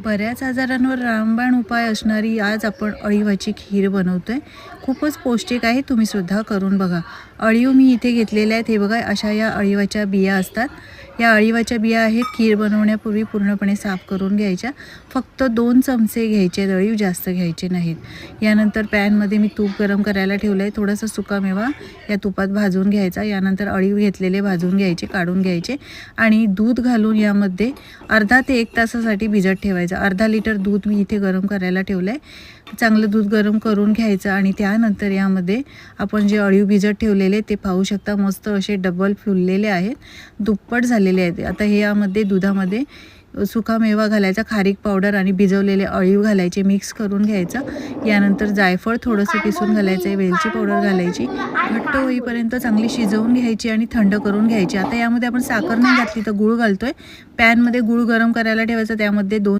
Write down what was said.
बऱ्याच आजारांवर रामबाण उपाय असणारी आज आपण अळीवाची खीर बनवतोय. खूपच पौष्टिक आहे, तुम्ही सुद्धा करून बघा. अळीव मी इथे घेतलेल्या आहेत. हे बघा, अशा या अळीवाच्या बिया असतात. या अळीवाच्या बिया आहेत. खीर बनवण्यापूर्वी पूर्णपणे साफ करून घ्यायच्या. फक्त 2 चमचे घ्यायचे, अळीव जास्त घ्यायचे नाहीत. यानंतर पॅनमध्ये मी तूप गरम करायला ठेवलं आहे. थोडासा सुकामेवा या तुपात भाजून घ्यायचा. यानंतर अळीव घेतलेले भाजून घ्यायचे, काढून घ्यायचे आणि दूध घालून यामध्ये अर्धा ते 1 तासासाठी भिजत ठेवायचं. अर्धा लिटर दूध मी इथे गरम करायला ठेवलं आहे. चांगलं दूध गरम करून घ्यायचं आणि त्यानंतर यामध्ये आपण जे अळीव भिजत ठेवलेले ते पाहू शकता, मस्त असे डबल फुललेले आहेत, दुप्पट झालेले आहेत. आता हे यामध्ये दुधामध्ये सुकामेवा घालायचा, खारीक पावडर आणि भिजवलेले अळीव घालायचे, मिक्स करून घ्यायचं. यानंतर जायफळ थोडंसं किसून घालायचं आहे, वेलची पावडर घालायची. घट्ट होईपर्यंत चांगली शिजवून घ्यायची आणि थंड करून घ्यायची. आता यामध्ये आपण साखर नाही घातली तर गूळ घालतोय. पॅनमध्ये गूळ गरम करायला ठेवायचं, त्यामध्ये 2